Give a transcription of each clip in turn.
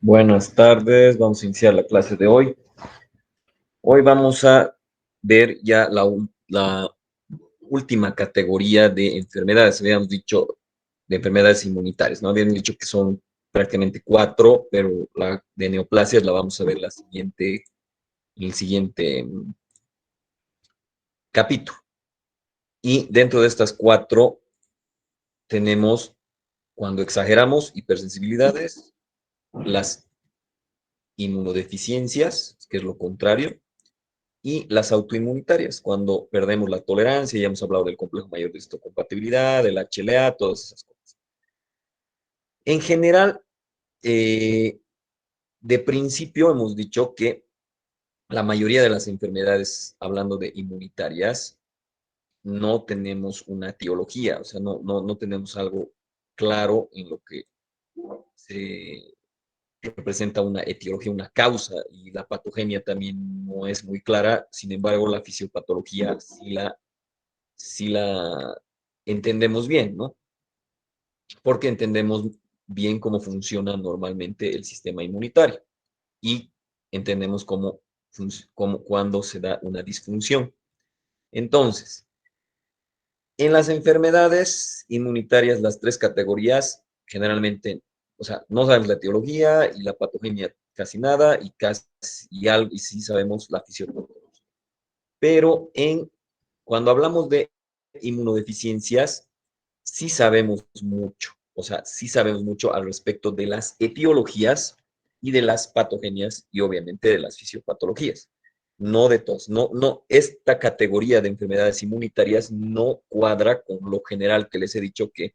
Buenas tardes, vamos a iniciar la clase de hoy. Hoy vamos a ver ya la última categoría de enfermedades. Habíamos dicho de enfermedades inmunitarias, ¿no? Habíamos dicho que son prácticamente cuatro, pero la de neoplasias la vamos a ver en el siguiente capítulo. Y dentro de estas cuatro tenemos, cuando exageramos, hipersensibilidades, las inmunodeficiencias, que es lo contrario, y las autoinmunitarias, cuando perdemos la tolerancia, ya hemos hablado del complejo mayor de histocompatibilidad, del HLA, todas esas cosas. En general, eh, de principio hemos dicho que la mayoría de las enfermedades, hablando de inmunitarias, no tenemos una etiología, o sea, no tenemos algo claro en lo que se representa una etiología, una causa, y la patogenia también no es muy clara. Sin embargo, la fisiopatología sí la entendemos bien, ¿no? Porque entendemos bien cómo funciona normalmente el sistema inmunitario y entendemos cuándo se da una disfunción. Entonces, en las enfermedades inmunitarias, las tres categorías, generalmente, o sea, no sabemos la etiología y la patogenia casi nada, y sí sabemos la fisiopatología. Pero cuando hablamos de inmunodeficiencias, sí sabemos mucho, o sea, sí sabemos mucho al respecto de las etiologías y de las patogenias y obviamente de las fisiopatologías. No de todos, esta categoría de enfermedades inmunitarias no cuadra con lo general que les he dicho, que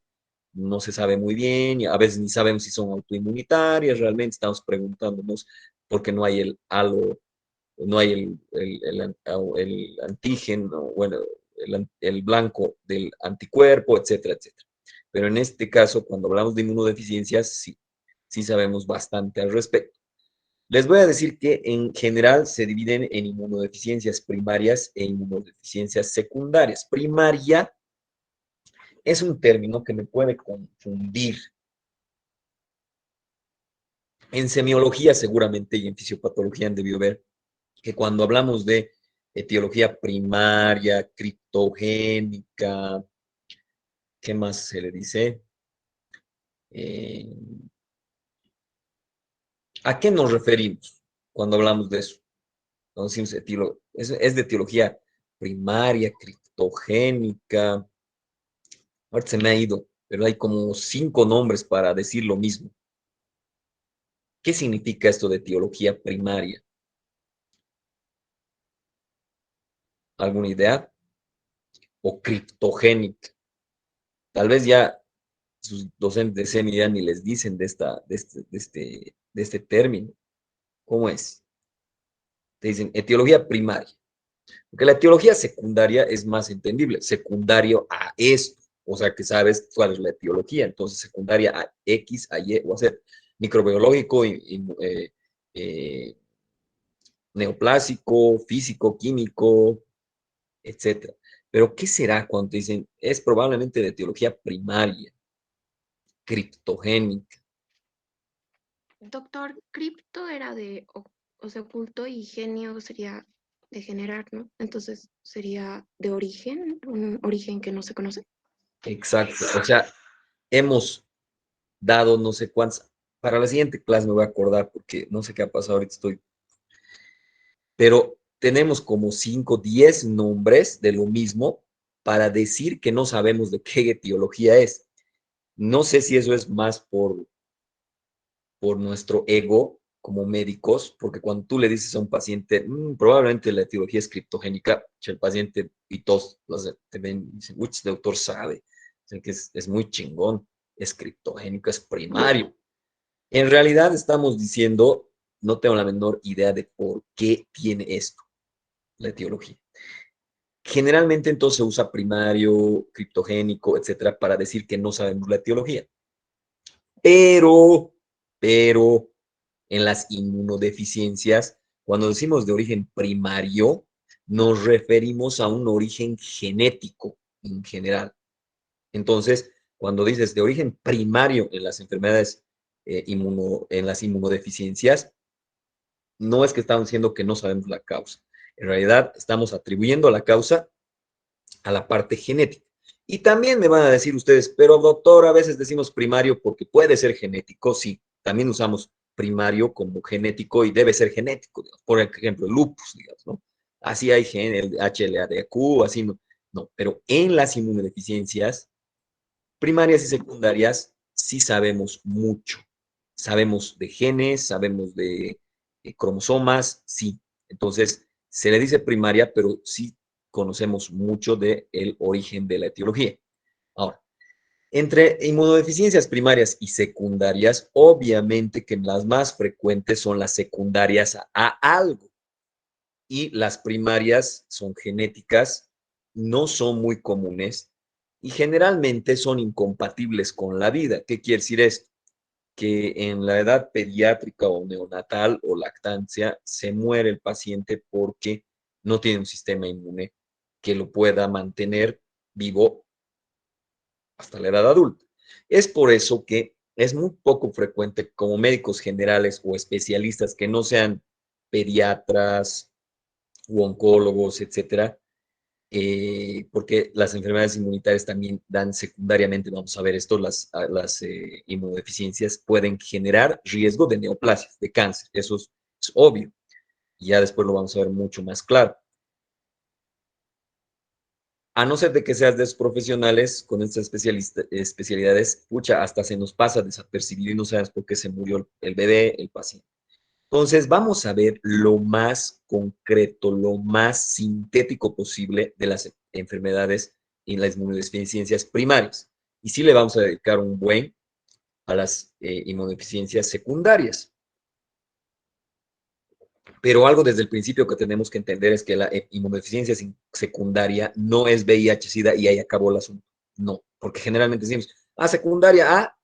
no se sabe muy bien, y a veces ni sabemos si son autoinmunitarias, realmente estamos preguntándonos por qué no hay el halo, no hay el antígeno, bueno, el blanco del anticuerpo, etcétera, etcétera. Pero en este caso, cuando hablamos de inmunodeficiencias, sí sabemos bastante al respecto. Les voy a decir que en general se dividen en inmunodeficiencias primarias e inmunodeficiencias secundarias. Primaria es un término que me puede confundir. En semiología seguramente y en fisiopatología han debido ver que cuando hablamos de etiología primaria, criptogénica, ¿qué más se le dice? Eh, ¿A qué nos referimos cuando hablamos de eso? Cuando decimos es de etiología primaria, criptogénica. Ahorita se me ha ido, pero hay como 5 nombres para decir lo mismo. ¿Qué significa esto de etiología primaria? ¿Alguna idea? O criptogénica. Tal vez ya sus docentes de semi ya ni les dicen de este término. ¿Cómo es? Te dicen etiología primaria. Porque la etiología secundaria es más entendible. Secundario a esto. O sea que sabes cuál es la etiología. Entonces, secundaria a X, a Y o a Z. Microbiológico, eh, neoplásico, físico, químico, etcétera. Pero, ¿qué será cuando te dicen? Es probablemente de etiología primaria, criptogénica. Doctor, cripto era de, o sea, oculto y genio sería de generar, ¿no? Entonces sería de origen, un origen que no se conoce. Exacto. O sea, hemos dado no sé cuántas. Para la siguiente clase me voy a acordar porque no sé qué ha pasado, ahorita estoy. Pero tenemos como 5, 10 nombres de lo mismo para decir que no sabemos de qué etiología es. No sé si eso es más por nuestro ego como médicos, porque cuando tú le dices a un paciente, probablemente la etiología es criptogénica, el paciente y todos te ven y dicen, uy, este doctor sabe, o sea, que es muy chingón, es criptogénico, es primario. En realidad estamos diciendo, no tengo la menor idea de por qué tiene esto, la etiología. Generalmente entonces se usa primario, criptogénico, etcétera, para decir que no sabemos la etiología. Pero en las inmunodeficiencias, cuando decimos de origen primario, nos referimos a un origen genético en general. Entonces, cuando dices de origen primario en las enfermedades en las inmunodeficiencias, no es que estamos diciendo que no sabemos la causa. En realidad, estamos atribuyendo la causa a la parte genética. Y también me van a decir ustedes, pero doctor, a veces decimos primario porque puede ser genético. Sí, también usamos primario como genético y debe ser genético. Digamos. Por ejemplo, el lupus, digamos, ¿no? Así hay gen, el HLA-DQ, así no. No, pero en las inmunodeficiencias primarias y secundarias sí sabemos mucho. Sabemos de genes, sabemos de cromosomas, sí. Entonces, se le dice primaria, pero sí conocemos mucho del origen de la etiología. Ahora, entre inmunodeficiencias primarias y secundarias, obviamente que las más frecuentes son las secundarias a algo y las primarias son genéticas, no son muy comunes y generalmente son incompatibles con la vida. ¿Qué quiere decir esto? Que en la edad pediátrica o neonatal o lactancia se muere el paciente porque no tiene un sistema inmune que lo pueda mantener vivo hasta la edad adulta. Es por eso que es muy poco frecuente como médicos generales o especialistas que no sean pediatras u oncólogos, etcétera, porque las enfermedades inmunitarias también dan secundariamente, vamos a ver esto, las inmunodeficiencias pueden generar riesgo de neoplasias, de cáncer, eso es obvio, y ya después lo vamos a ver mucho más claro. A no ser de que seas de esos profesionales con estas especialidades, pucha, hasta se nos pasa desapercibido y no sabes por qué se murió el bebé, el paciente. Entonces, vamos a ver lo más concreto, lo más sintético posible de las enfermedades y las inmunodeficiencias primarias. Y sí le vamos a dedicar un buen a las inmunodeficiencias secundarias. Pero algo desde el principio que tenemos que entender es que la inmunodeficiencia secundaria no es VIH-Sida y ahí acabó el asunto. No, porque generalmente decimos, secundaria a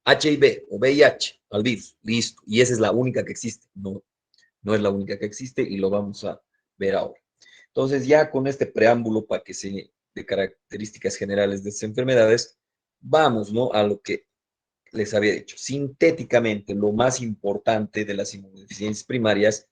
HIV o VIH, al virus, listo. Y esa es la única que existe. No, no es la única que existe y lo vamos a ver ahora. Entonces, ya con este preámbulo para que se de características generales de estas enfermedades, vamos, ¿no? A lo que les había dicho. Sintéticamente, lo más importante de las inmunodeficiencias primarias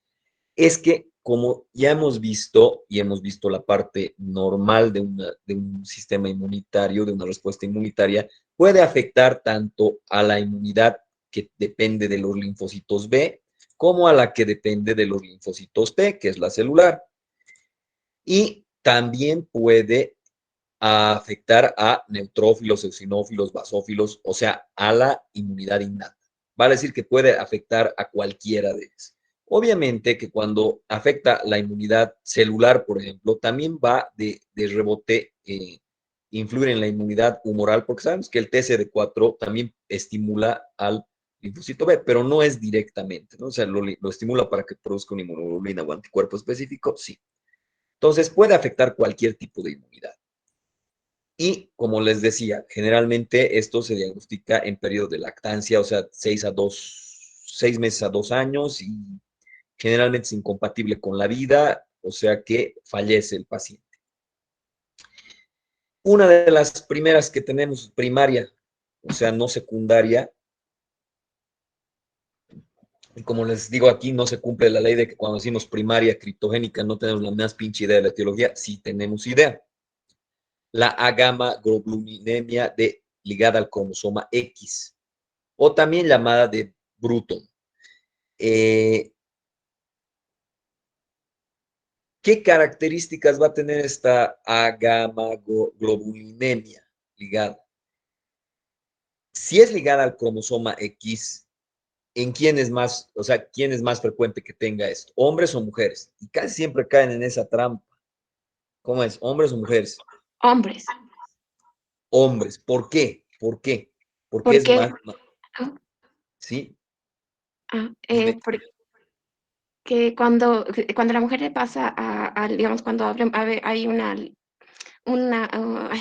es que, como ya hemos visto, y hemos visto la parte normal de un sistema inmunitario, de una respuesta inmunitaria, puede afectar tanto a la inmunidad que depende de los linfocitos B, como a la que depende de los linfocitos T, que es la celular. Y también puede afectar a neutrófilos, eosinófilos, basófilos, o sea, a la inmunidad innata. Vale decir que puede afectar a cualquiera de ellas. Obviamente que cuando afecta la inmunidad celular, por ejemplo, también va de rebote influir en la inmunidad humoral, porque sabemos que el TCD4 también estimula al linfocito B, pero no es directamente, ¿no? O sea, lo estimula para que produzca una inmunoglobulina o anticuerpo específico, sí. Entonces, puede afectar cualquier tipo de inmunidad. Y como les decía, generalmente esto se diagnostica en periodo de lactancia, o sea, 6 meses a 2 años y generalmente es incompatible con la vida, o sea que fallece el paciente. Una de las primeras que tenemos primaria, o sea, no secundaria, y como les digo aquí, no se cumple la ley de que cuando decimos primaria criptogénica no tenemos la más pinche idea de la etiología, sí tenemos idea. La agamaglobulinemia ligada al cromosoma X, o también llamada de Bruton. ¿Qué características va a tener esta agamaglobulinemia ligada? Si es ligada al cromosoma X, ¿en quién es más, o sea, quién es más frecuente que tenga esto? ¿Hombres o mujeres? Y casi siempre caen en esa trampa. ¿Cómo es? ¿Hombres o mujeres? Hombres. Hombres. ¿Por qué? ¿Por qué? Porque es Porque, más, ¿sí? Dime. porque cuando la mujer le pasa digamos, cuando hay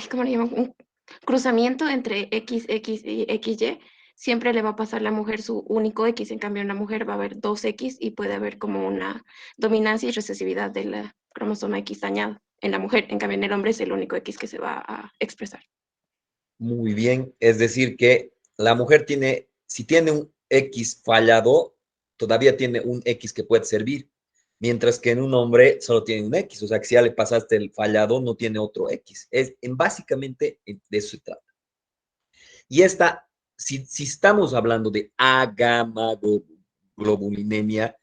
¿cómo le llaman? Un cruzamiento entre XX y XY, siempre le va a pasar a la mujer su único X, en cambio en la mujer va a haber dos X y puede haber como una dominancia y recesividad del cromosoma X dañado en la mujer, en cambio en el hombre es el único X que se va a expresar. Muy bien. Es decir, que la mujer tiene si tiene un X fallado, todavía tiene un X que puede servir, mientras que en un hombre solo tiene un X, o sea que si ya le pasaste el fallado, no tiene otro X. Básicamente de eso se trata. Y esta, si estamos hablando de agamaglobulinemia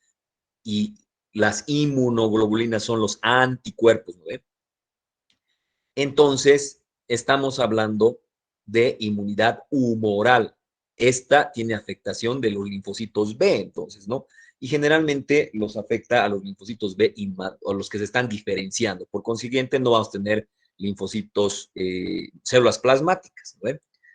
y las inmunoglobulinas son los anticuerpos, ¿no? Entonces, estamos hablando de inmunidad humoral. Esta tiene afectación de los linfocitos B, entonces, ¿no? Y generalmente los afecta a los linfocitos B o los que se están diferenciando. Por consiguiente, no vamos a tener linfocitos, células plasmáticas, ¿no?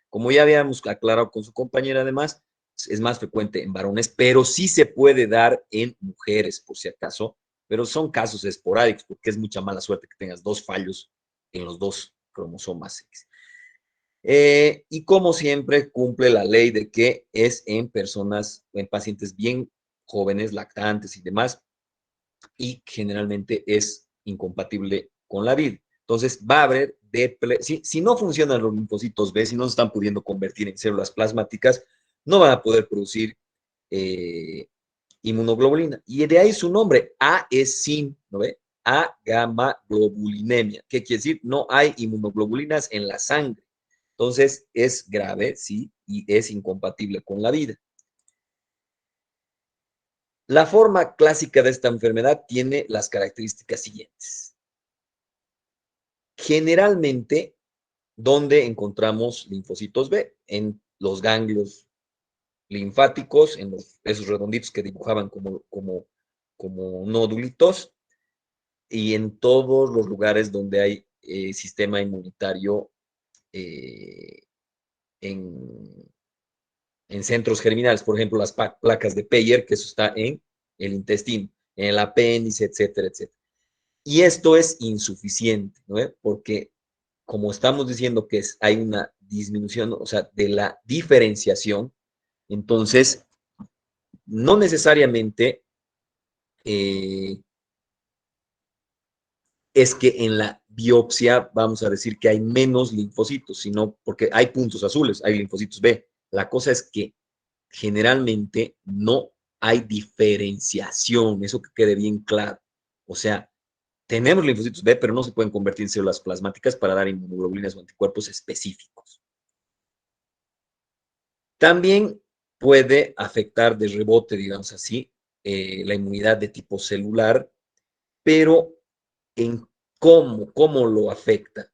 Como ya habíamos aclarado con su compañera, además, es más frecuente en varones, pero sí se puede dar en mujeres, por si acaso, pero son casos esporádicos, porque es mucha mala suerte que tengas dos fallos en los dos cromosomas X. Y como siempre, cumple la ley de que es en personas, en pacientes bien jóvenes, lactantes y demás, y generalmente es incompatible con la vida. Entonces, va a haber, si no funcionan los linfocitos B, si no se están pudiendo convertir en células plasmáticas, no van a poder producir eh, inmunoglobulina. Y de ahí su nombre, A es sin, ¿no ve? A gamma globulinemia. ¿Qué quiere decir? No hay inmunoglobulinas en la sangre. Entonces, es grave, sí, y es incompatible con la vida. La forma clásica de esta enfermedad tiene las características siguientes. Generalmente, ¿dónde encontramos linfocitos B? En los ganglios linfáticos, en esos redonditos que dibujaban como nódulitos, y en todos los lugares donde hay sistema inmunitario eh, en, en, centros germinales, por ejemplo, las placas de Peyer, que eso está en el intestino, en el apéndice, etcétera, etcétera. Y esto es insuficiente, ¿no? Porque como estamos diciendo que hay una disminución, o sea, de la diferenciación, entonces no necesariamente eh, es que en la biopsia vamos a decir que hay menos linfocitos, sino porque hay puntos azules, hay linfocitos B. La cosa es que generalmente no hay diferenciación, eso que quede bien claro. O sea, tenemos linfocitos B, pero no se pueden convertir en células plasmáticas para dar inmunoglobulinas o anticuerpos específicos. También puede afectar de rebote, digamos así, la inmunidad de tipo celular, pero en cómo lo afecta.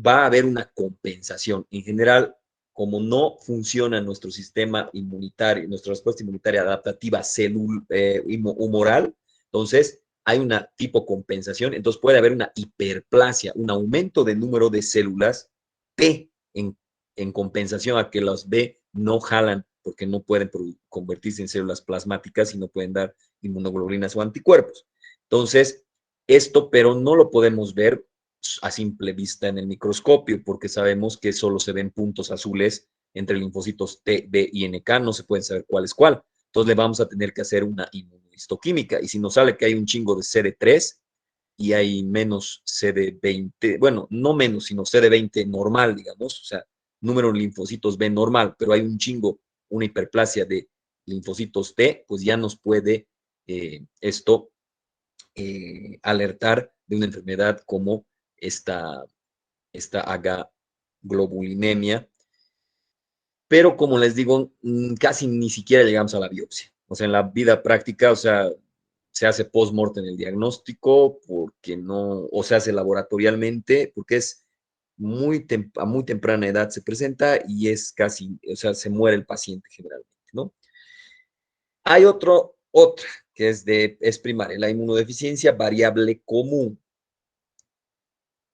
Va a haber una compensación. En general, como no funciona nuestro sistema inmunitario, nuestra respuesta inmunitaria adaptativa humoral, entonces hay una tipo compensación, entonces puede haber una hiperplasia, un aumento del número de células T en compensación a que las B no jalan porque no pueden convertirse en células plasmáticas y no pueden dar inmunoglobulinas o anticuerpos. Entonces, esto, pero no lo podemos ver a simple vista en el microscopio, porque sabemos que solo se ven puntos azules entre linfocitos T, B y NK, no se puede saber cuál es cuál. Entonces le vamos a tener que hacer una inmunohistoquímica. Y si nos sale que hay un chingo de CD3 y hay menos CD20, bueno, no menos, sino CD20 normal, digamos, o sea, número de linfocitos B normal, pero hay un chingo, una hiperplasia de linfocitos T, pues ya nos puede esto alertar de una enfermedad como esta agaglobulinemia, pero como les digo, casi ni siquiera llegamos a la biopsia. O sea, en la vida práctica, o sea, se hace post-mortem el diagnóstico porque no, o se hace laboratorialmente, porque es a muy temprana edad se presenta y es casi, o sea, se muere el paciente generalmente, ¿no? Hay otra que es primaria, la inmunodeficiencia variable común.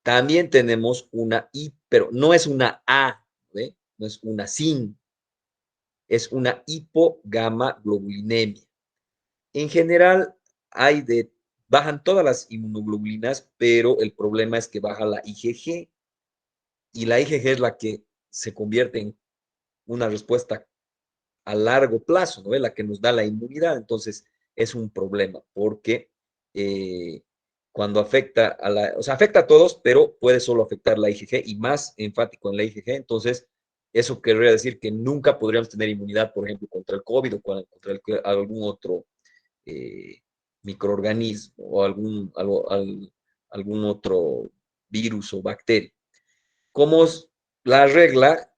También tenemos una I, pero no es una A, ¿ve? No es una SIN, es una hipogamaglobulinemia. En general, bajan todas las inmunoglobulinas, pero el problema es que baja la IgG, y la IgG es la que se convierte en una respuesta a largo plazo, ¿no? La que nos da la inmunidad. Entonces, es un problema porque cuando o sea, afecta a todos, pero puede solo afectar la IgG y más enfático en la IgG. Entonces, Eso querría decir que nunca podríamos tener inmunidad, por ejemplo, contra el COVID o contra algún otro eh, microorganismo o algún otro virus o bacteria. Como la regla,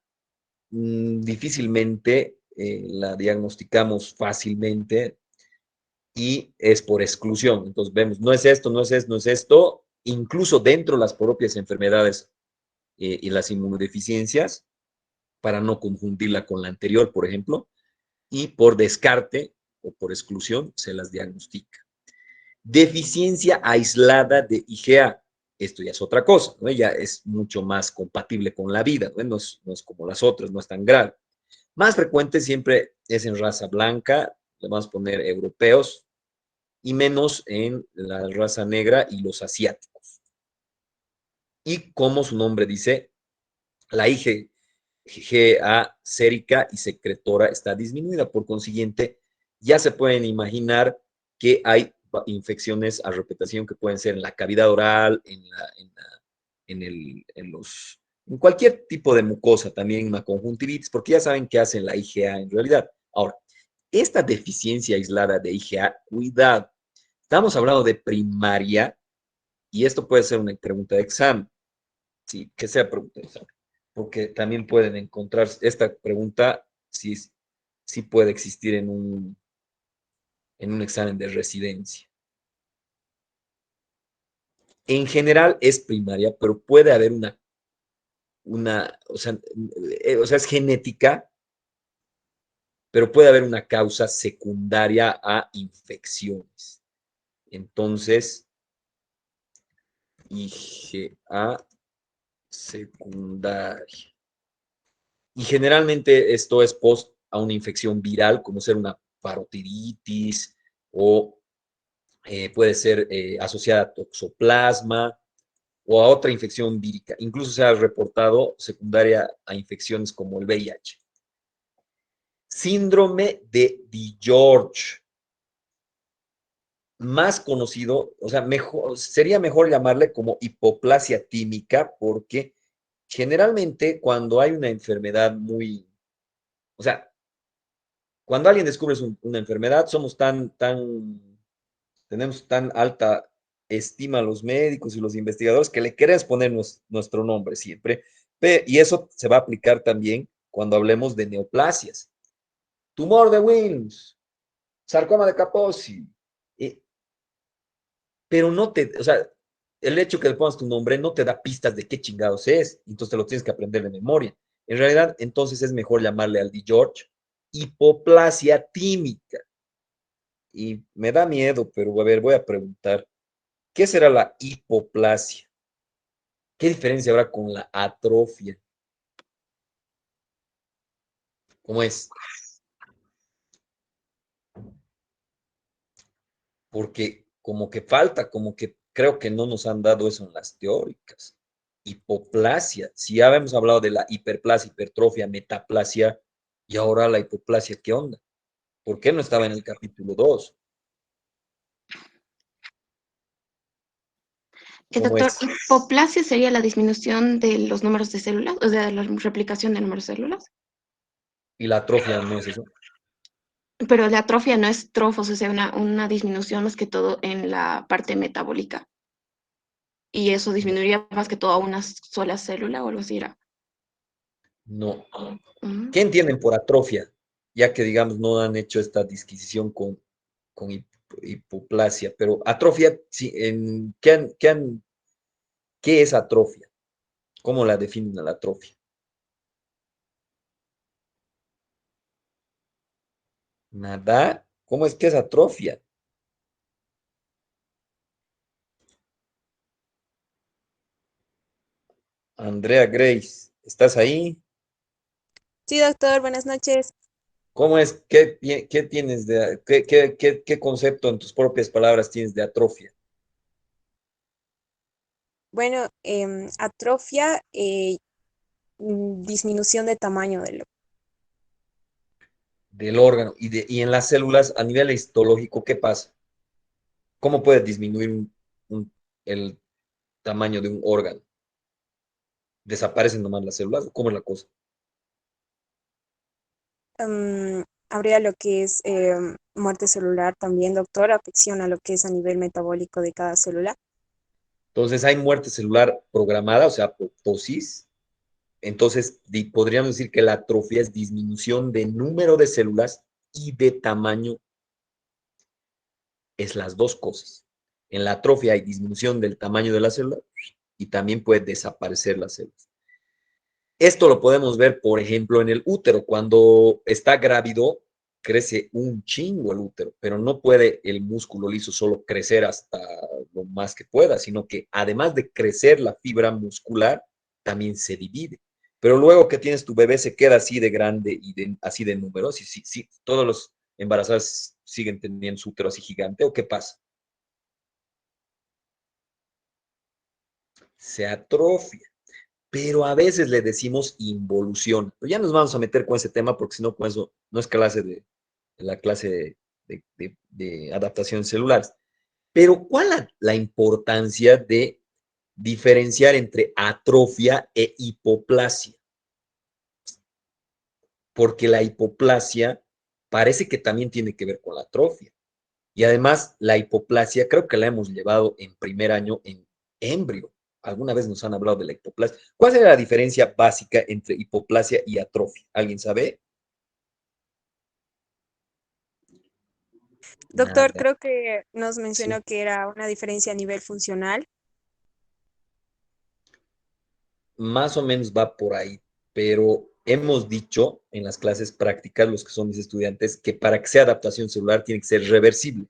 difícilmente la diagnosticamos fácilmente y es por exclusión. Entonces vemos, no es esto, no es esto, no es esto, incluso dentro de las propias enfermedades y las inmunodeficiencias, para no confundirla con la anterior, por ejemplo, y por descarte o por exclusión se las diagnostica. Deficiencia aislada de IgA. Esto ya es otra cosa, ¿no? Ya es mucho más compatible con la vida, ¿no? No es como las otras, no es tan grave. Más frecuente siempre es en raza blanca, le vamos a poner europeos, y menos en la raza negra y los asiáticos. Y como su nombre dice, la IgA sérica y secretora está disminuida. Por consiguiente, ya se pueden imaginar que hay infecciones a repetición que pueden ser en la cavidad oral, en cualquier tipo de mucosa, también una conjuntivitis, porque ya saben qué hace la IgA en realidad. Ahora, esta deficiencia aislada de IgA, cuidado, estamos hablando de primaria y esto puede ser una pregunta de examen, sí, que sea pregunta de examen, porque también pueden encontrar esta pregunta, sí, sí puede existir en un examen de residencia. En general es primaria, pero puede haber o sea, es genética, pero puede haber una causa secundaria a infecciones. Entonces, IgA secundaria. Y generalmente esto es post a una infección viral, como ser una parotiditis o puede ser asociada a toxoplasma o a otra infección vírica. Incluso se ha reportado secundaria a infecciones como el VIH. Síndrome de DiGeorge, más conocido, o sea, sería mejor llamarle como hipoplasia tímica, porque generalmente cuando hay una enfermedad o sea, cuando alguien descubre una enfermedad, tenemos tan alta estima a los médicos y los investigadores que le queremos poner nuestro nombre siempre. Y eso se va a aplicar también cuando hablemos de neoplasias. Tumor de Wilms, sarcoma de Kaposi. Pero o sea, el hecho que le pongas tu nombre no te da pistas de qué chingados es, entonces te lo tienes que aprender de memoria. En realidad, entonces es mejor llamarle al Di George hipoplasia tímica. Y me da miedo, pero a ver, voy a preguntar, ¿qué será la hipoplasia? ¿Qué diferencia habrá con la atrofia? ¿Cómo es? Porque como que falta, como que creo que no nos han dado eso en las teóricas. Hipoplasia, si ya habíamos hablado de la hiperplasia, hipertrofia, metaplasia, y ahora la hipoplasia, ¿qué onda? ¿Por qué no estaba en el capítulo 2? ¿Cómo Doctor, es? hipoplasia sería la disminución de los números de células, o sea, la replicación de números de células. Y la atrofia no es eso. Pero la atrofia no es trofos, o sea, una disminución más que todo en la parte metabólica. Y eso disminuiría más que todo a una sola célula o algo así era. No. Ujú. ¿Qué entienden por atrofia? Ya que, digamos, no han hecho esta disquisición con hipoplasia, pero atrofia, sí, ¿qué es atrofia? ¿Cómo la definen a la atrofia? Nada. ¿Cómo es que es atrofia? Andrea Grace, ¿estás ahí? Sí, doctor, buenas noches. ¿Cómo es? ¿Qué tienes qué concepto en tus propias palabras tienes de atrofia? Bueno, atrofia, disminución de tamaño del. Del órgano y en las células a nivel histológico, ¿qué pasa? ¿Cómo puede disminuir el tamaño de un órgano? ¿Desaparecen nomás las células? ¿Cómo es la cosa? Habría lo que es muerte celular también, doctor, afección a lo que es a nivel metabólico de cada célula. Entonces hay muerte celular programada, o sea, apoptosis. Entonces podríamos decir que la atrofia es disminución de número de células y de tamaño, es las dos cosas. En la atrofia hay disminución del tamaño de la célula y también puede desaparecer las células. Esto lo podemos ver, por ejemplo, en el útero. Cuando está grávido, crece un chingo el útero, pero no puede el músculo liso solo crecer hasta lo más que pueda, sino que además de crecer la fibra muscular, también se divide. Pero luego que tienes tu bebé se queda así de grande y así de numeroso. Sí, todos los embarazados siguen teniendo su útero así gigante, ¿o qué pasa? Se atrofia. Pero a veces le decimos involución. Pero ya nos vamos a meter con ese tema porque si no, con eso no es clase de la clase de adaptaciones celulares. Pero ¿cuál es la importancia de diferenciar entre atrofia e hipoplasia? Porque la hipoplasia parece que también tiene que ver con la atrofia. Y además, la hipoplasia creo que la hemos llevado en primer año en embrio. Alguna vez nos han hablado de la hipoplasia. ¿Cuál es la diferencia básica entre hipoplasia y atrofia? ¿Alguien sabe? Doctor, Nada. creo que nos Sí. mencionó que era una diferencia a nivel funcional. Más o menos va por ahí, pero hemos dicho en las clases prácticas, los que son mis estudiantes, que para que sea adaptación celular tiene que ser reversible,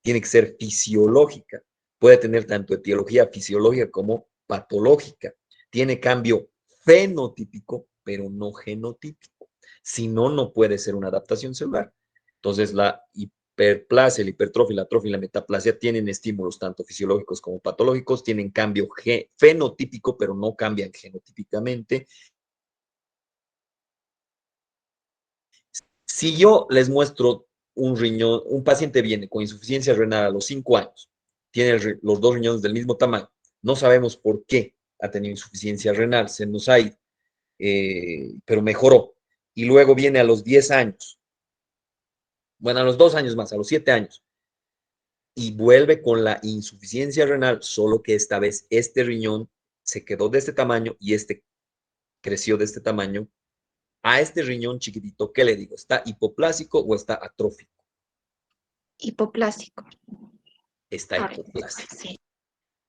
tiene que ser fisiológica, puede tener tanto etiología fisiológica como patológica, tiene cambio fenotípico, pero no genotípico. Si no, no puede ser una adaptación celular. Entonces, la hiperplasia, la hipertrofia, la atrofia y la metaplasia tienen estímulos tanto fisiológicos como patológicos, tienen cambio fenotípico, pero no cambian genotípicamente. Si yo les muestro un riñón, un paciente viene con insuficiencia renal a los 5 años, tiene los dos riñones del mismo tamaño, no sabemos por qué ha tenido insuficiencia renal, se nos ha ido, pero mejoró. Y luego viene a los 10 años, bueno, a los 2 años más, a los 7 años, y vuelve con la insuficiencia renal, solo que esta vez este riñón se quedó de este tamaño y este creció de este tamaño. A este riñón chiquitito, ¿qué le digo? ¿Está hipoplásico o está atrófico? Hipoplásico. Está Ahora, hipoplásico. sí.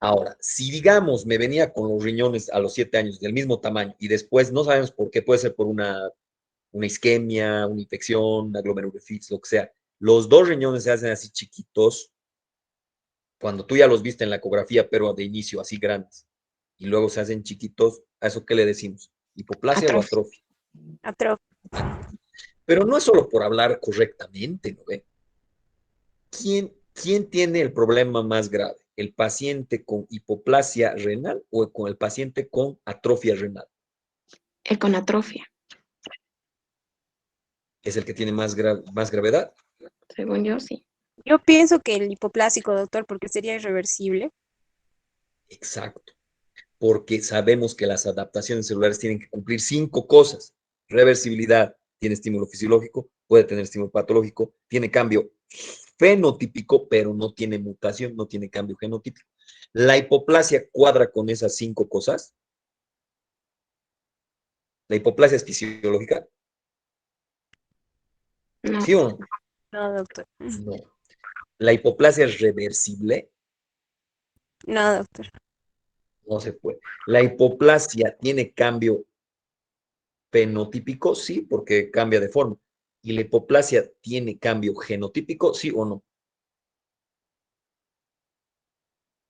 Ahora, si digamos me venía con los riñones a los 7 años del mismo tamaño y después no sabemos por qué, puede ser por una isquemia, una infección, una glomerulonefritis, lo que sea, los dos riñones se hacen así chiquitos cuando tú ya los viste en la ecografía, pero de inicio así grandes, y luego se hacen chiquitos, ¿a eso qué le decimos? ¿Hipoplasia o Atrofia. atrofia? Atrofia. Pero no es solo por hablar correctamente, ¿no ve? ¿Quién tiene el problema más grave? ¿El paciente con hipoplasia renal o con el paciente con atrofia renal? Con atrofia, ¿Es el que tiene más gravedad? según yo, sí. Yo pienso que el hipoplásico, doctor, porque sería irreversible. Exacto, porque sabemos que las adaptaciones celulares tienen que cumplir 5 cosas. Reversibilidad, tiene estímulo fisiológico, puede tener estímulo patológico, tiene cambio fenotípico, pero no tiene mutación, no tiene cambio genotípico. La hipoplasia cuadra con esas 5 cosas. La hipoplasia es fisiológica, No, ¿sí o no? No, doctor. No. La hipoplasia es reversible, No, doctor. no se puede. La hipoplasia tiene cambio fenotípico, sí, porque cambia de forma. Y la hipoplasia tiene cambio genotípico, sí o no.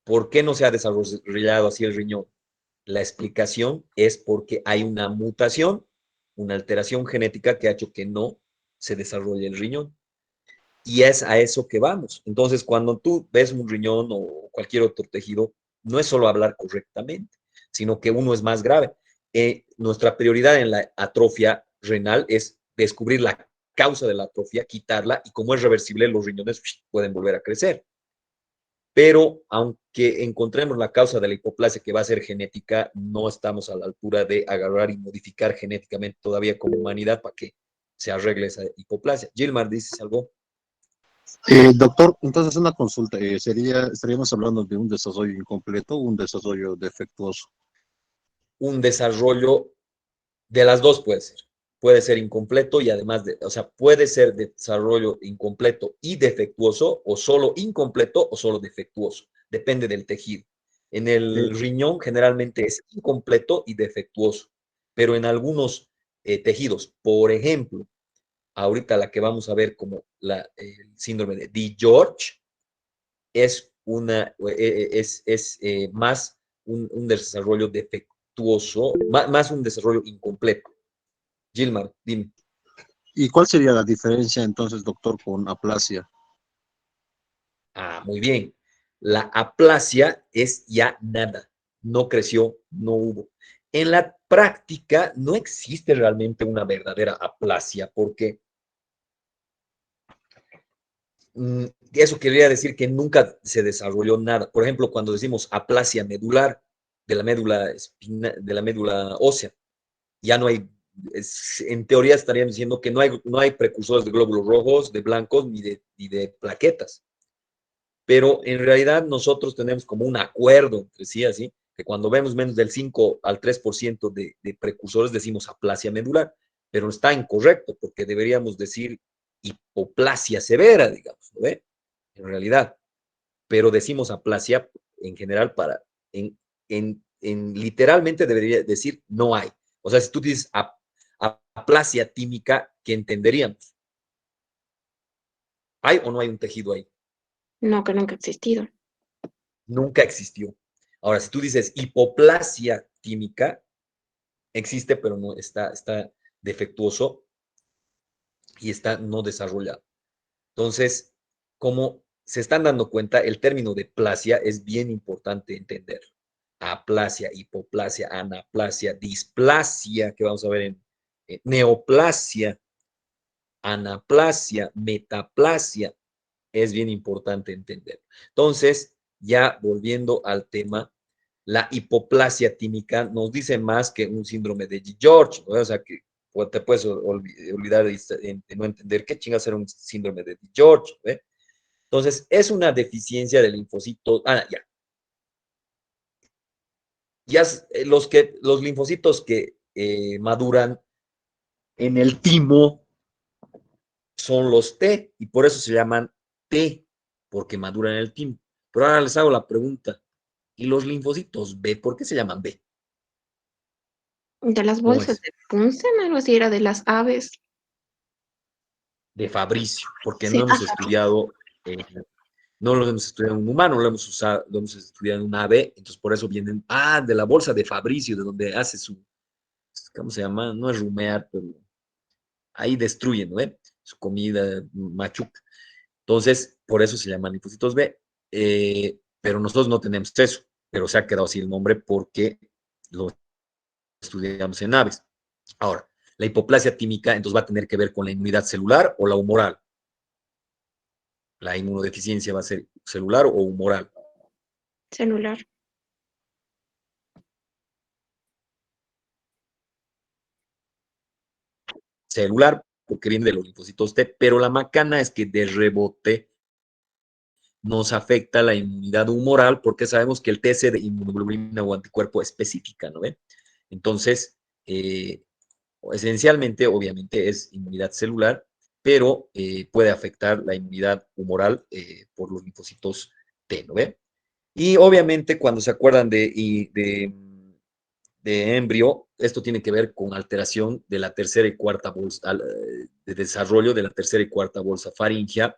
¿Por qué no se ha desarrollado así el riñón? La explicación es porque hay una mutación, una alteración genética que ha hecho que no se desarrolle el riñón. Y es a eso que vamos. Entonces, cuando tú ves un riñón o cualquier otro tejido, no es solo hablar correctamente, sino que uno es más grave. Nuestra prioridad en la atrofia renal es descubrir la causa de la atrofia, quitarla, y como es reversible, los riñones pueden volver a crecer. Pero aunque encontremos la causa de la hipoplasia que va a ser genética, no estamos a la altura de agarrar y modificar genéticamente todavía como humanidad para que se arregle esa hipoplasia. Gilmar, ¿dices algo? Doctor, entonces una consulta, estaríamos hablando de un desarrollo incompleto o un desarrollo defectuoso. Un desarrollo de las dos puede ser. Puede ser incompleto y además o sea, puede ser desarrollo incompleto y defectuoso, o solo incompleto o solo defectuoso. Depende del tejido. En Eh, el riñón generalmente es incompleto y defectuoso, pero en algunos tejidos, por ejemplo, ahorita la que vamos a ver como el síndrome de DiGeorge, es, más un desarrollo defectuoso, más un desarrollo incompleto. Gilmar, dime. ¿Y cuál sería la diferencia entonces, doctor, con aplasia? Ah, muy bien. La aplasia es ya nada. No creció, no hubo. En la práctica no existe realmente una verdadera aplasia porque eso quería decir que nunca se desarrolló nada. Por ejemplo, cuando decimos aplasia medular de la médula, de la médula ósea, ya no hay, en teoría estarían diciendo que no hay precursores de glóbulos rojos, de blancos, ni de plaquetas. Pero en realidad nosotros tenemos como un acuerdo entre sí, así, que cuando vemos menos del 5 al 3% de precursores decimos aplasia medular, pero está incorrecto porque deberíamos decir hipoplasia severa, digamos, ¿no ve? En realidad, pero decimos aplasia en general literalmente debería decir no hay. O sea, si tú dices aplasia tímica, ¿qué entenderíamos? ¿Hay o no hay un tejido ahí? No, que nunca ha existido. Nunca existió. Ahora, si tú dices hipoplasia química, existe, pero no está defectuoso y está no desarrollado. Entonces, como se están dando cuenta, el término de plasia es bien importante entender. Aplasia, hipoplasia, anaplasia, displasia, que vamos a ver en neoplasia, anaplasia, metaplasia, es bien importante entender. Entonces, ya volviendo al tema, la hipoplasia tímica nos dice más que un síndrome de George, ¿no? O sea, que te puedes olvidar de no entender qué chingas era un síndrome de George, ¿no? Entonces, es una deficiencia de linfocitos. Ya los linfocitos que maduran en el timo son los T y por eso se llaman T, porque maduran en el timo. Pero ahora les hago la pregunta, ¿y los linfocitos B, por qué se llaman B? De las ¿Cómo bolsas es? de Bunsen, algo así era de las aves. De Fabricio, porque no Sí, hemos ajá. estudiado, no lo hemos estudiado en un humano, lo hemos estudiado en un ave, entonces por eso vienen, de la bolsa de Fabricio, de donde hace ¿cómo se llama? No es rumear, pero ahí destruyen, ¿no? Su comida, machuca. Entonces, por eso se llaman linfocitos B, pero nosotros no tenemos eso, pero se ha quedado así el nombre porque lo estudiamos en aves. Ahora, la hipoplasia tímica entonces va a tener que ver con la inmunidad celular o la humoral. La inmunodeficiencia va a ser celular o humoral. Celular. Celular, porque viene de los linfocitos T, pero la macana es que de rebote nos afecta la inmunidad humoral porque sabemos que el TC de inmunoglobulina o anticuerpo específica, ¿no ve? Entonces, esencialmente, obviamente, es inmunidad celular, pero puede afectar la inmunidad humoral por los linfocitos T, ¿no ve? Y obviamente, cuando se acuerdan de embrio, esto tiene que ver con alteración de la tercera y cuarta bolsa, de desarrollo de la tercera y cuarta bolsa faríngea,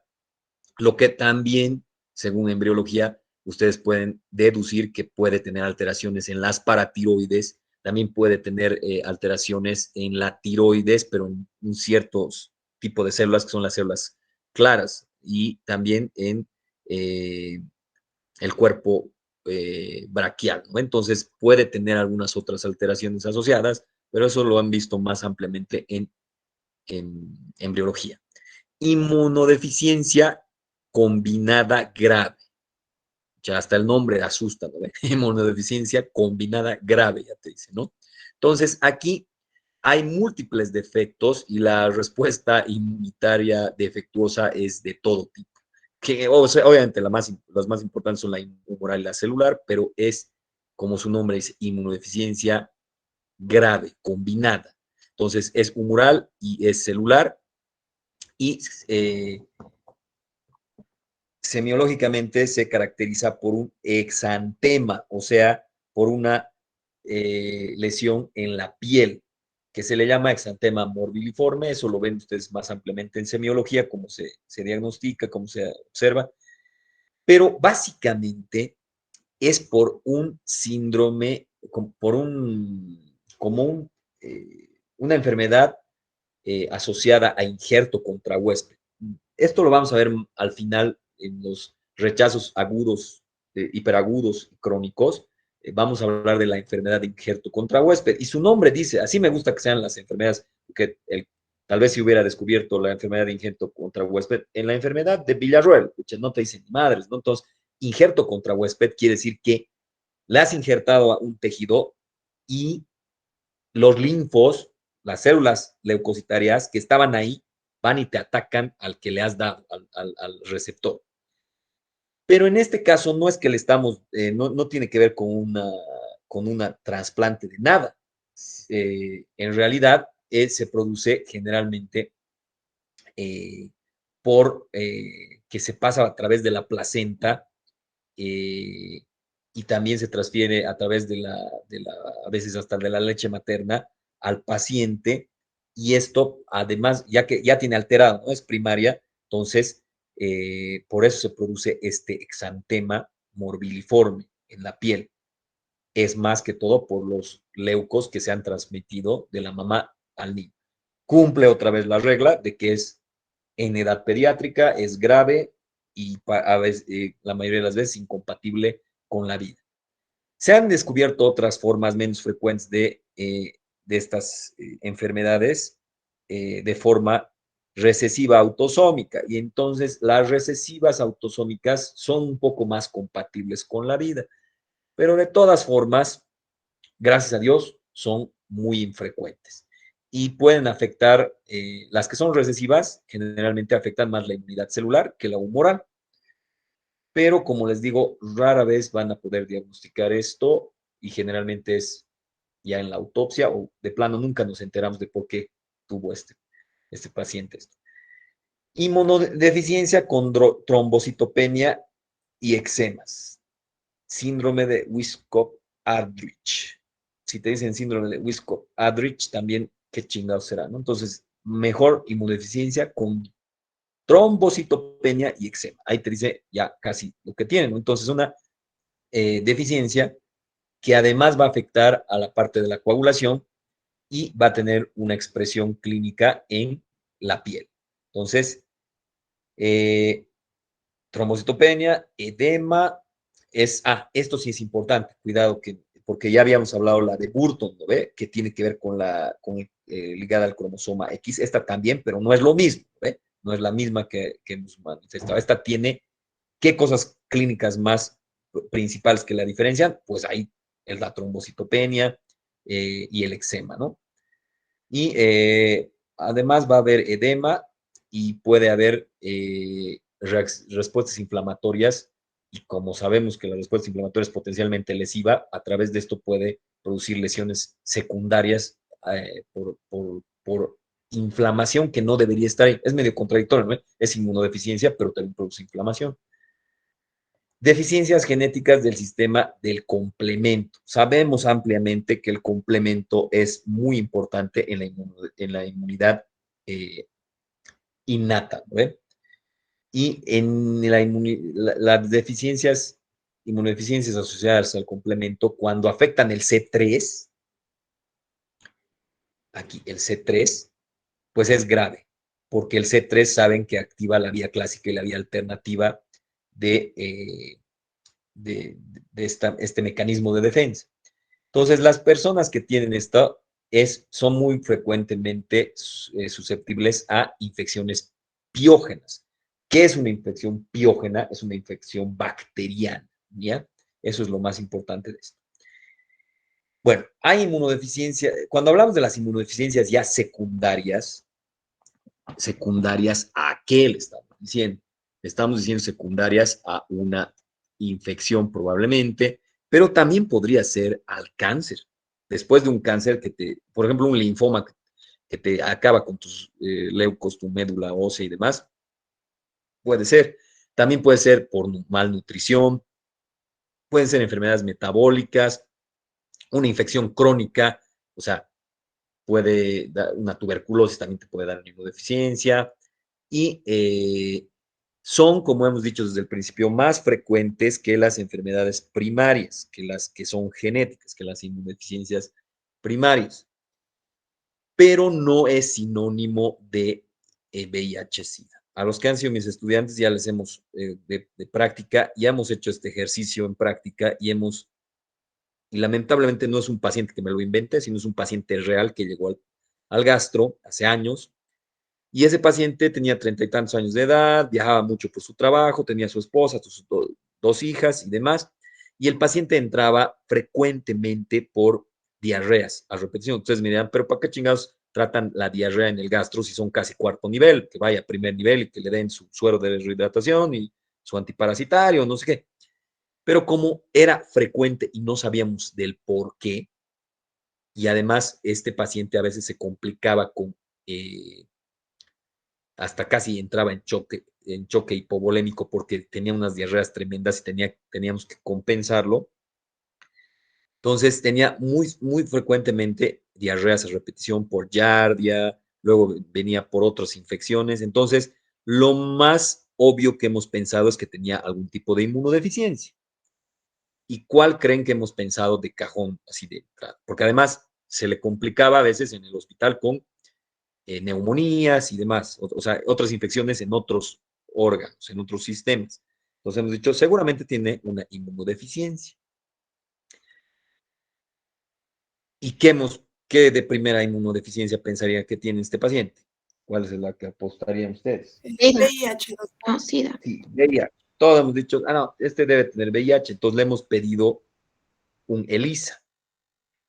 lo que también, según embriología, ustedes pueden deducir que puede tener alteraciones en las paratiroides, también puede tener alteraciones en la tiroides, pero en un cierto tipo de células que son las células claras, y también en el cuerpo braquial, ¿no? Entonces puede tener algunas otras alteraciones asociadas, pero eso lo han visto más ampliamente en embriología. Inmunodeficiencia combinada grave. Ya hasta el nombre asusta, ¿no? Inmunodeficiencia combinada grave, ya te dice, ¿no? Entonces, aquí hay múltiples defectos y la respuesta inmunitaria defectuosa es de todo tipo. Que, o sea, obviamente las más importantes son la humoral y la celular, pero es, como su nombre dice, inmunodeficiencia grave, combinada. Entonces, es humoral y es celular y semiológicamente se caracteriza por un exantema, o sea, por una lesión en la piel, que se le llama exantema morbiliforme. Eso lo ven ustedes más ampliamente en semiología, cómo se diagnostica, cómo se observa, pero básicamente es por un síndrome, por una enfermedad asociada a injerto contra huésped. Esto lo vamos a ver al final en los rechazos agudos, hiperagudos y crónicos. Vamos a hablar de la enfermedad de injerto contra huésped. Y su nombre dice, así me gusta que sean las enfermedades, que tal vez si hubiera descubierto la enfermedad de injerto contra huésped en la enfermedad de Villarroel, no te dicen ni madres, ¿no? Entonces, injerto contra huésped quiere decir que le has injertado a un tejido y los linfos, las células leucocitarias que estaban ahí, van y te atacan al que le has dado, al receptor. Pero en este caso no es que le estamos, no tiene que ver con una trasplante de nada. En realidad se produce generalmente por que se pasa a través de la placenta y también se transfiere a través a veces hasta de la leche materna al paciente, y esto además, ya que ya tiene alterado, ¿no? Es primaria, entonces por eso se produce este exantema morbiliforme en la piel. Es más que todo por los leucos que se han transmitido de la mamá al niño. Cumple otra vez la regla de que es en edad pediátrica, es grave y a veces, la mayoría de las veces incompatible con la vida. Se han descubierto otras formas menos frecuentes de estas enfermedades de forma recesiva autosómica, y entonces las recesivas autosómicas son un poco más compatibles con la vida, pero de todas formas, gracias a Dios, son muy infrecuentes y pueden afectar, las que son recesivas, generalmente afectan más la inmunidad celular que la humoral, pero como les digo, rara vez van a poder diagnosticar esto y generalmente es ya en la autopsia o de plano nunca nos enteramos de por qué tuvo este paciente esto. Inmunodeficiencia con trombocitopenia y eczemas. Síndrome de Wiskop-Aldrich. Si te dicen síndrome de Wiskop-Aldrich, también qué chingados será, ¿no? Entonces, mejor inmunodeficiencia con trombocitopenia y eczema. Ahí te dice ya casi lo que tienen, ¿no? Entonces, una deficiencia que además va a afectar a la parte de la coagulación y va a tener una expresión clínica en la piel. Entonces, trombocitopenia, edema, esto sí es importante, cuidado, porque ya habíamos hablado la de Burton, ¿no ve? Que tiene que ver ligada al cromosoma X, esta también, pero no es lo mismo, ¿ve? No es la misma que hemos manifestado. Esta tiene, ¿qué cosas clínicas más principales que la diferencian? Pues ahí es la trombocitopenia y el eczema, ¿no? Y además va a haber edema y puede haber respuestas inflamatorias, y como sabemos que la respuesta inflamatoria es potencialmente lesiva, a través de esto puede producir lesiones secundarias por inflamación que no debería estar ahí. Es medio contradictorio, ¿no? Es inmunodeficiencia, pero también produce inflamación. Deficiencias genéticas del sistema del complemento. Sabemos ampliamente que el complemento es muy importante en la inmunidad innata, ¿no? Y en las inmunodeficiencias asociadas al complemento, cuando afectan el C3, aquí el C3, pues es grave, porque el C3 saben que activa la vía clásica y la vía alternativa de este mecanismo de defensa. Entonces, las personas que tienen esto son muy frecuentemente susceptibles a infecciones piógenas. ¿Qué es una infección piógena? Es una infección bacteriana, ¿ya? Eso es lo más importante de esto. Bueno, hay inmunodeficiencia. Cuando hablamos de las inmunodeficiencias ya secundarias, ¿a qué le estamos diciendo? Le estamos diciendo secundarias a una infección probablemente, pero también podría ser al cáncer. Después de un cáncer por ejemplo, un linfoma que te acaba con tus leucos, tu médula ósea y demás, puede ser. También puede ser por malnutrición, pueden ser enfermedades metabólicas, una infección crónica, o sea, puede dar una tuberculosis, también te puede dar una inmunodeficiencia, y son, como hemos dicho desde el principio, más frecuentes que las enfermedades primarias, que las que son genéticas, que las inmunodeficiencias primarias, pero no es sinónimo de VIH-Sida. A los que han sido mis estudiantes ya les hemos, de práctica, ya hemos hecho este ejercicio en práctica y lamentablemente no es un paciente que me lo inventé, sino es un paciente real que llegó al gastro hace años. Y ese paciente tenía 30 y tantos años de edad, viajaba mucho por su trabajo, tenía su esposa, sus dos hijas y demás. Y el paciente entraba frecuentemente por diarreas a repetición. Entonces me dirán, pero ¿para qué chingados tratan la diarrea en el gastro si son casi cuarto nivel? Que vaya a primer nivel y que le den su suero de rehidratación y su antiparasitario, no sé qué. Pero como era frecuente y no sabíamos del por qué, y además este paciente a veces se complicaba con, hasta casi entraba en choque hipovolémico porque tenía unas diarreas tremendas y teníamos que compensarlo. Entonces tenía muy frecuentemente diarreas a repetición por giardia, luego venía por otras infecciones. Entonces, lo más obvio que hemos pensado es que tenía algún tipo de inmunodeficiencia. ¿Y cuál creen que hemos pensado de cajón, así de entrada? Porque además se le complicaba a veces en el hospital con neumonías y demás, o sea, otras infecciones en otros órganos, en otros sistemas. Entonces hemos dicho, seguramente tiene una inmunodeficiencia. ¿Y qué de primera inmunodeficiencia pensaría que tiene este paciente? ¿Cuál es la que apostarían ustedes? SIDA. VIH, doctor. No, SIDA. Sí, VIH. Todos hemos dicho, no, este debe tener VIH, entonces le hemos pedido un ELISA.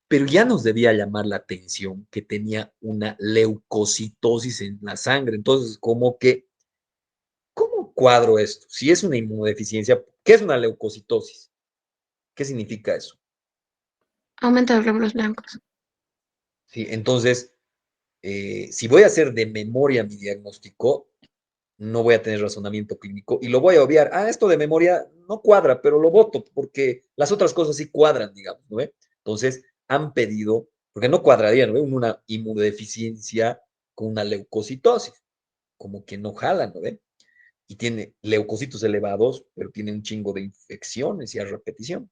Pero ya nos debía llamar la atención que tenía una leucocitosis en la sangre. Entonces, como que, ¿cómo cuadro esto? Si es una inmunodeficiencia, ¿qué es una leucocitosis? ¿Qué significa eso? Aumento de glóbulos blancos. Sí, entonces, si voy a hacer de memoria mi diagnóstico, no voy a tener razonamiento clínico y lo voy a obviar. Esto de memoria no cuadra, pero lo voto porque las otras cosas sí cuadran, digamos, ¿no? Entonces, han pedido, porque no cuadraría, ¿no? Una inmunodeficiencia con una leucocitosis, como que no jalan, ¿no? Y tiene leucocitos elevados, pero tiene un chingo de infecciones y a repetición.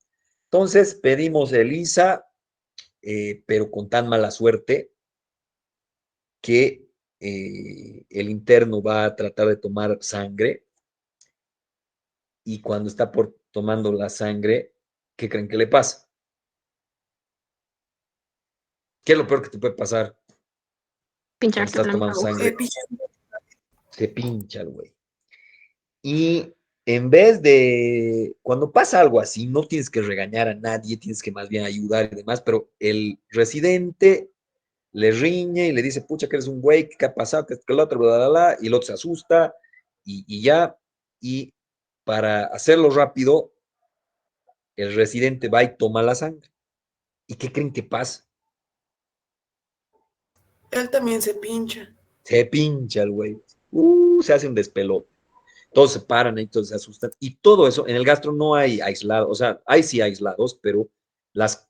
Entonces, pedimos ELISA, pero con tan mala suerte que el interno va a tratar de tomar sangre y cuando está tomando la sangre, ¿qué creen que le pasa? ¿Qué es lo peor que te puede pasar cuando Pincharte estás una tomando aguja. sangre? Se pincha el güey. Y en vez de, cuando pasa algo así, no tienes que regañar a nadie, tienes que más bien ayudar y demás, pero el residente le riñe y le dice, pucha, que eres un güey, ¿qué ha pasado? Que el otro, bla, bla, bla, y el otro se asusta y ya. Y para hacerlo rápido, el residente va y toma la sangre. ¿Y qué creen que pasa? Él también se pincha. Se pincha el güey. Se hace un despelote. Todos se paran ahí, todos se asustan. Y todo eso, en el gastro no hay aislados, o sea, hay sí aislados, pero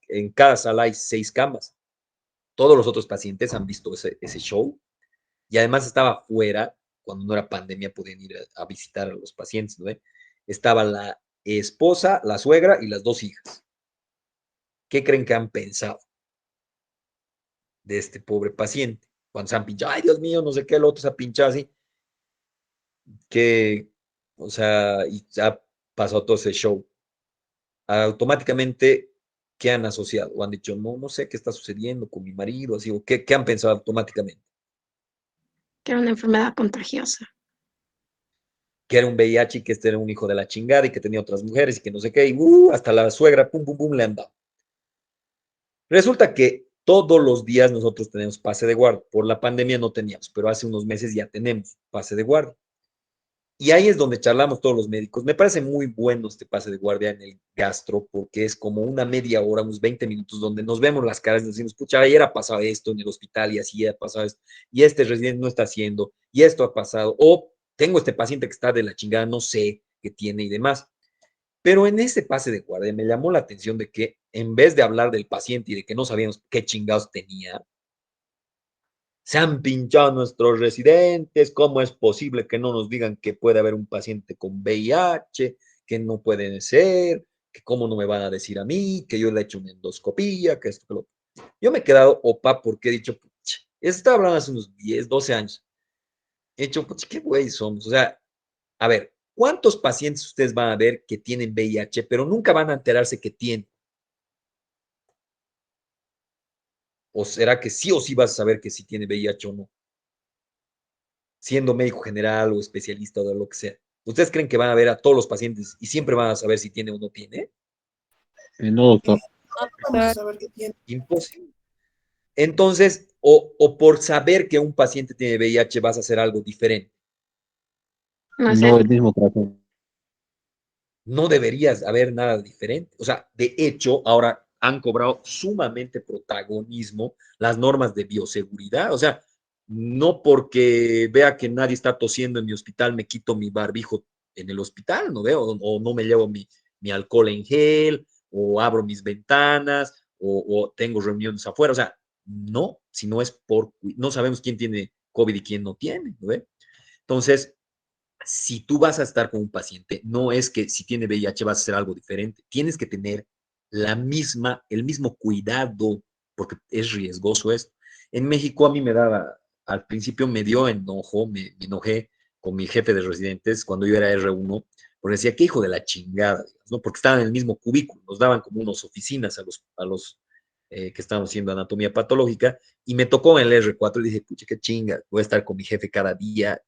en cada sala hay 6 camas. Todos los otros pacientes han visto ese show y además estaba fuera, cuando no era pandemia, podían ir a visitar a los pacientes, ¿no? Estaba la esposa, la suegra y las 2 hijas. ¿Qué creen que han pensado de este pobre paciente? Cuando se han pinchado, ay Dios mío, no sé qué, el otro se ha pinchado así, que, o sea, y ha pasado todo ese show. Automáticamente, ¿qué han asociado? O han dicho, no sé qué está sucediendo con mi marido, así, o qué han pensado automáticamente. Que era una enfermedad contagiosa. Que era un VIH y que este era un hijo de la chingada y que tenía otras mujeres y que no sé qué, y hasta la suegra, pum, pum, pum, le han dado. Resulta que todos los días nosotros tenemos pase de guardia. Por la pandemia no teníamos, pero hace unos meses ya tenemos pase de guardia. Y ahí es donde charlamos todos los médicos. Me parece muy bueno este pase de guardia en el gastro, porque es como una media hora, unos 20 minutos, donde nos vemos las caras y nos decimos, pucha, ayer ha pasado esto en el hospital y así ha pasado esto, y este residente no está haciendo, y esto ha pasado, o tengo este paciente que está de la chingada, no sé qué tiene y demás. Pero en ese pase de guardia me llamó la atención de que en vez de hablar del paciente y de que no sabíamos qué chingados tenía, se han pinchado nuestros residentes, ¿cómo es posible que no nos digan que puede haber un paciente con VIH, que no puede ser, que cómo no me van a decir a mí, que yo le he hecho una endoscopía, que esto, que lo... Yo me he quedado opa porque he dicho, pucha, estaba hablando hace unos 10, 12 años. He dicho, pucha, qué güey somos. O sea, a ver, ¿cuántos pacientes ustedes van a ver que tienen VIH, pero nunca van a enterarse que tienen? ¿O será que sí o sí vas a saber que sí tiene VIH o no? Siendo médico general o especialista o de lo que sea. ¿Ustedes creen que van a ver a todos los pacientes y siempre van a saber si tiene o no tiene? No, doctor. Vamos a saber qué tiene. Imposible. Entonces, o por saber que un paciente tiene VIH vas a hacer algo diferente. No No, sé. el mismo trato. No deberías haber nada diferente. O sea, de hecho, ahora han cobrado sumamente protagonismo las normas de bioseguridad. O sea, no porque vea que nadie está tosiendo en mi hospital, me quito mi barbijo en el hospital, ¿no veo? O no me llevo mi alcohol en gel, o abro mis ventanas, o tengo reuniones afuera. O sea, no, si no es no sabemos quién tiene COVID y quién no tiene, ¿no ve? Entonces, si tú vas a estar con un paciente, no es que si tiene VIH vas a hacer algo diferente. Tienes que tener el mismo cuidado, porque es riesgoso esto. En México a mí me daba, al principio me dio enojo, me enojé con mi jefe de residentes cuando yo era R1, porque decía, qué hijo de la chingada, ¿no? Porque estaban en el mismo cubículo, nos daban como unas oficinas a los que estábamos haciendo anatomía patológica, y me tocó en el R4 y dije, pucha, qué chinga, voy a estar con mi jefe cada día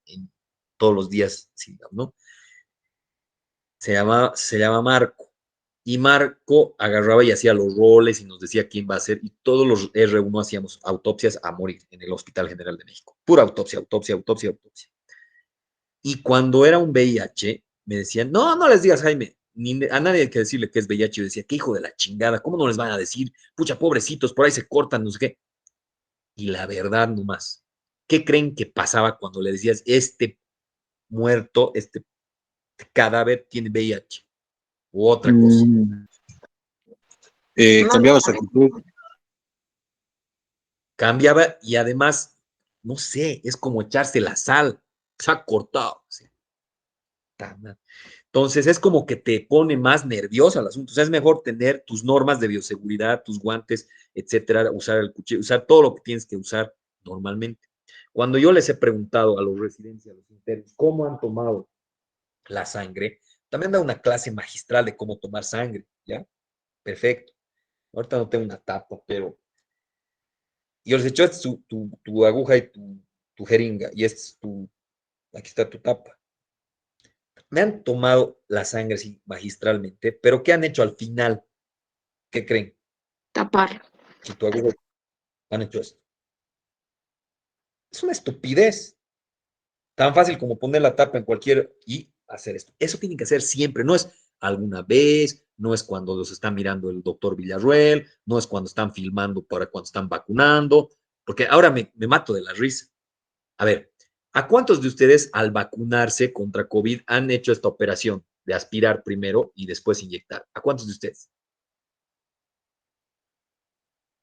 todos los días, ¿no? Se llama Marco. Y Marco agarraba y hacía los roles y nos decía quién va a ser. Y todos los R1 hacíamos autopsias a morir en el Hospital General de México. Pura autopsia, autopsia, autopsia, autopsia. Y cuando era un VIH, me decían, no, no les digas, Jaime, ni a nadie hay que decirle que es VIH. Yo decía, qué hijo de la chingada, ¿cómo no les van a decir? Pucha, pobrecitos, por ahí se cortan, no sé qué. Y la verdad, nomás, ¿qué creen que pasaba cuando le decías, este muerto, este cadáver tiene VIH u otra cosa? Mm, No, cambiaba su actitud. Cambiaba y además, no sé, es como echarse la sal, se ha cortado. ¿Sí? Entonces es como que te pone más nervioso el asunto. O sea, es mejor tener tus normas de bioseguridad, tus guantes, etcétera, usar el cuchillo, usar todo lo que tienes que usar normalmente. Cuando yo les he preguntado a los residentes, a los internos, cómo han tomado la sangre, también da una clase magistral de cómo tomar sangre, ¿ya? Perfecto. Ahorita no tengo una tapa, pero yo les he dicho, esta es tu aguja y tu jeringa, y aquí está tu tapa. Me han tomado la sangre sí, magistralmente, pero ¿qué han hecho al final? ¿Qué creen? tapar. Si tu aguja han hecho esto. Es una estupidez. Tan fácil como poner la tapa en cualquier y hacer esto. Eso tienen que hacer siempre, no es alguna vez, no es cuando los está mirando el doctor Villarruel, no es cuando están filmando para cuando están vacunando, porque ahora me mato de la risa. A ver, ¿a cuántos de ustedes al vacunarse contra COVID han hecho esta operación de aspirar primero y después inyectar? ¿A cuántos de ustedes?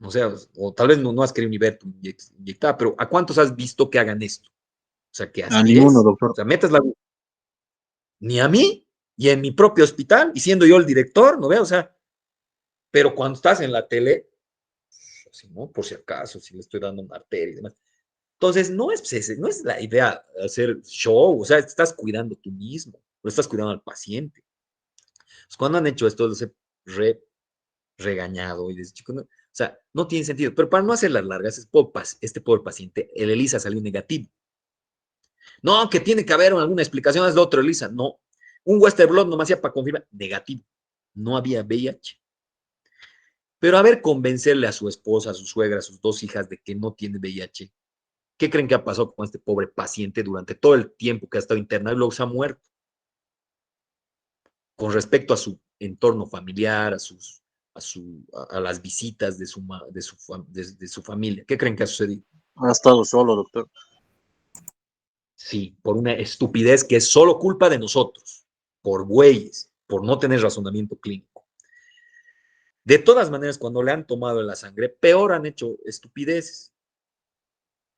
O sea, o tal vez no has querido ni ver tu inyectar, pero ¿a cuántos has visto que hagan esto? O sea, que A ninguno, aspires, o doctor. sea, metas la... Ni a mí, y en mi propio hospital, y siendo yo el director, ¿no veo? O sea, pero cuando estás en la tele, así, ¿no? Por si acaso, si le estoy dando una arteria y demás. Entonces, no es la idea hacer show, o sea, estás cuidando tú mismo, o estás cuidando al paciente. Pues cuando han hecho esto, los he regañado y les he dicho, no, o sea, no tiene sentido. Pero para no hacer las largas, este pobre paciente, el ELISA salió negativo. No, que tiene que haber alguna explicación, es lo otro, ELISA. No, un Western Blot nomás hacía para confirmar, negativo. No había VIH. Pero a ver, convencerle a su esposa, a su suegra, a sus dos hijas de que no tiene VIH. ¿Qué creen que ha pasado con este pobre paciente durante todo el tiempo que ha estado internado y luego se ha muerto? Con respecto a su entorno familiar, a las visitas de su familia. ¿Qué creen que ha sucedido? Ha estado solo, doctor. Sí, por una estupidez que es solo culpa de nosotros, por bueyes, por no tener razonamiento clínico. De todas maneras, cuando le han tomado la sangre, peor han hecho estupideces.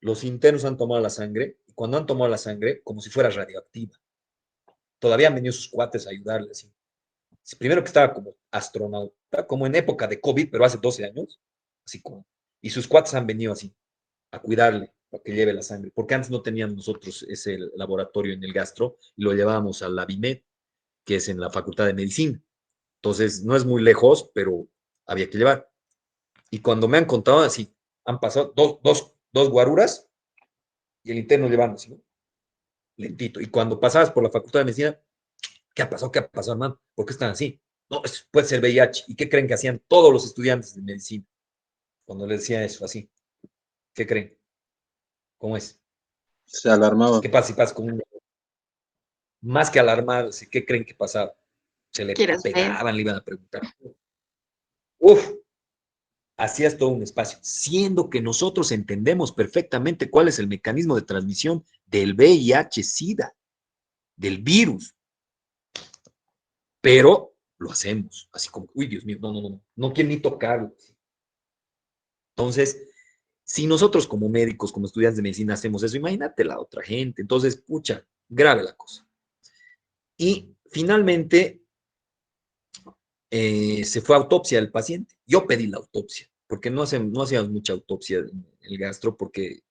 Los internos han tomado la sangre, y cuando han tomado la sangre, como si fuera radioactiva. Todavía han venido sus cuates a ayudarle, así. Primero que estaba como astronauta, como en época de COVID, pero hace 12 años, así como, y sus cuates han venido así, a cuidarle, para que lleve la sangre, porque antes no teníamos nosotros ese laboratorio en el gastro, y lo llevábamos a la BIMED, que es en la Facultad de Medicina. Entonces, no es muy lejos, pero había que llevar. Y cuando me han contado así, han pasado dos guaruras y el interno llevando así, ¿no? Lentito. Y cuando pasabas por la Facultad de Medicina, ¿qué ha pasado? ¿Qué ha pasado, hermano? ¿Por qué están así? No, puede ser VIH. ¿Y qué creen que hacían todos los estudiantes de medicina cuando les decía eso así? ¿Qué creen? ¿Cómo es? Se alarmaba. ¿Qué pasa si pasa con un... Más que alarmarse, ¿qué creen que pasaba? Se le ¿Quieres ver? pegaban, le iban a preguntar. Uf, hacías todo un espacio, siendo que nosotros entendemos perfectamente cuál es el mecanismo de transmisión del VIH-Sida, del virus, pero lo hacemos así como, uy, Dios mío, no quiero ni tocarlo. Entonces, si nosotros como médicos, como estudiantes de medicina hacemos eso, imagínate la otra gente. Entonces, pucha, grave la cosa. Y finalmente se fue a autopsia del paciente. Yo pedí la autopsia, porque no hacíamos mucha autopsia en el gastro, porque